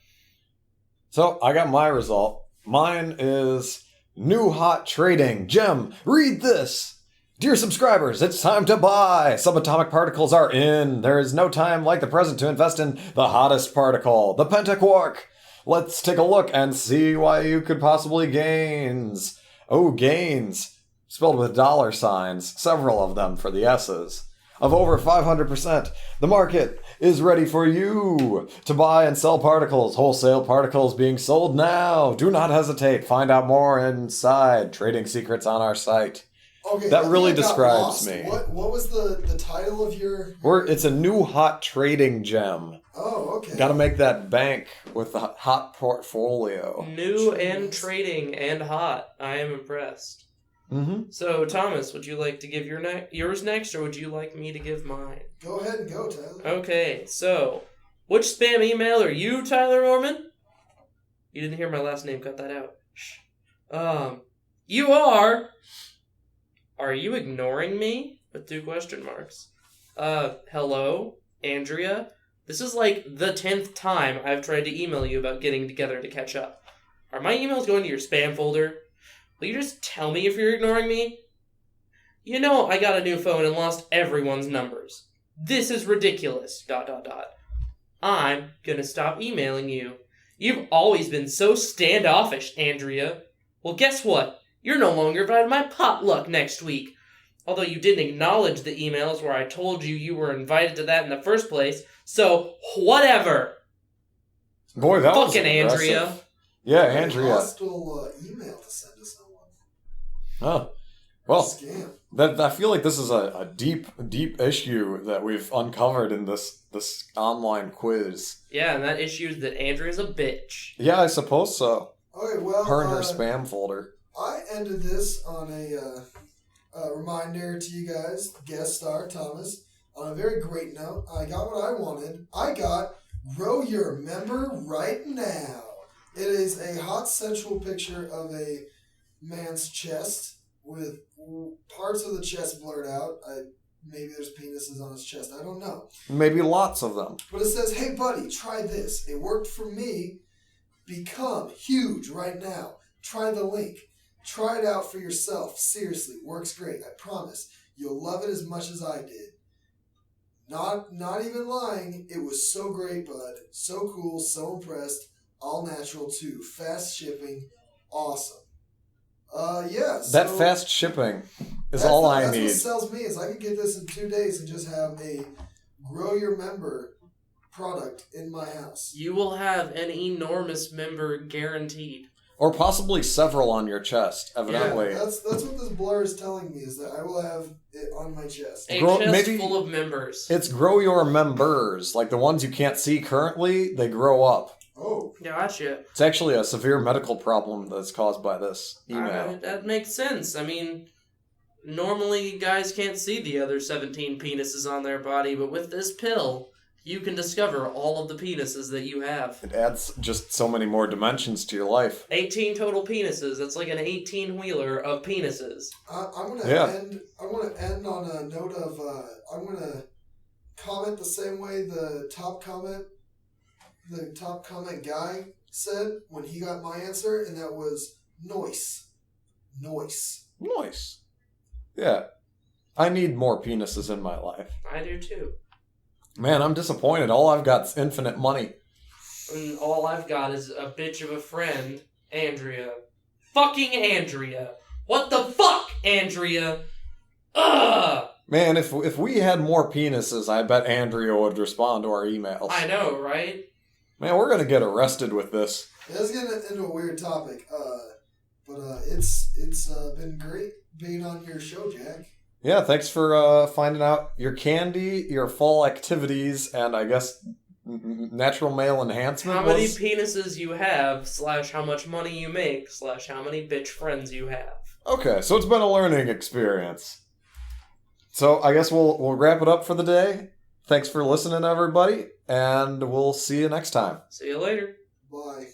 S1: So I got my result. Mine is new hot trading. Gem, read this. Dear subscribers, it's time to buy! Subatomic particles are in! There is no time like the present to invest in the hottest particle, the pentaquark! Let's take a look and see why you could possibly gains. Oh, gains. Spelled with dollar signs, several of them for the S's. Of over 500%. The market is ready for you to buy and sell particles. Wholesale particles being sold now. Do not hesitate. Find out more inside. Trading secrets on our site.
S3: Okay,
S1: That
S3: I
S1: really
S3: think I got
S1: describes
S3: lost.
S1: me.
S3: What was the title of your...
S1: It's a new hot trading gem.
S3: Oh, okay.
S1: Gotta make that bank with the hot portfolio.
S2: New and trading and hot. I am impressed.
S1: Mm-hmm.
S2: So, Thomas, would you like to give yours next, or would you like me to give mine?
S3: Go ahead and go, Tyler.
S2: Okay, so, which spam email are you, Tyler Norman? You didn't hear my last name, cut that out. Shh. You are... Are you ignoring me? With 2 question marks. Hello, Andrea? This is like the 10th time I've tried to email you about getting together to catch up. Are my emails going to your spam folder? Will you just tell me if you're ignoring me? You know I got a new phone and lost everyone's numbers. This is ridiculous, ... I'm gonna stop emailing you. You've always been so standoffish, Andrea. Well, guess what? You're no longer invited to my potluck next week. Although you didn't acknowledge the emails where I told you were invited to that in the first place, so whatever.
S1: Boy, that was
S2: fucking Andrea.
S1: impressive. Yeah, Andrea.
S3: Hostile email to send to someone.
S1: Huh. Well,
S3: Scam.
S1: I feel like this is a deep issue that we've uncovered in this online quiz.
S2: Yeah, and that issue is that Andrea's a bitch.
S1: Yeah, I suppose so.
S3: Okay, well,
S1: Her and her spam folder.
S3: I ended this on a reminder to you guys, guest star Thomas, on a very great note. I got what I wanted. I got Grow Your Member Right Now. It is a hot sensual picture of a man's chest with parts of the chest blurred out. Maybe there's penises on his chest. I don't know.
S1: Maybe lots of them.
S3: But it says, hey buddy, try this. It worked for me. Become huge right now. Try the link. Try it out for yourself. Seriously, works great. I promise. You'll love it as much as I did. Not even lying. It was so great, bud. So cool. So impressed. All natural too. Fast shipping. Awesome. Yeah.
S1: That fast shipping is all I need.
S3: That's what sells me is I could get this in 2 days and just have a Grow Your Member product in my house.
S2: You will have an enormous member guaranteed.
S1: Or possibly several on your chest, evidently.
S3: Yeah, that's what this blur is telling me, is that I will have it on my chest.
S2: A chest full of members.
S1: It's grow your members. Like the ones you can't see currently, they grow up.
S3: Oh.
S2: Gotcha.
S1: It's actually a severe medical problem that's caused by this email.
S2: That makes sense. I mean, normally guys can't see the other 17 penises on their body, but with this pill, you can discover all of the penises that you have.
S1: It adds just so many more dimensions to your life.
S2: 18 total penises. That's like an 18-wheeler of penises.
S3: I'm gonna end on a note of I'm gonna comment the same way the top comment guy said when he got my answer, and that was noise.
S1: Nice. Yeah. I need more penises in my life.
S2: I do too.
S1: Man, I'm disappointed. All I've got is infinite money.
S2: And all I've got is a bitch of a friend, Andrea. Fucking Andrea. What the fuck, Andrea? Ugh!
S1: Man, if we had more penises, I bet Andrea would respond to our emails.
S2: I know, right?
S1: Man, we're gonna get arrested with this.
S3: Yeah, let's get into a weird topic. But it's been great being on your show, Jack.
S1: Yeah, thanks for finding out your candy, your fall activities, and I guess natural male enhancement.
S2: How many penises you have, / how much money you make, / how many bitch friends you have.
S1: Okay, so it's been a learning experience. So I guess we'll wrap it up for the day. Thanks for listening, everybody, and we'll see you next time.
S2: See you later.
S3: Bye.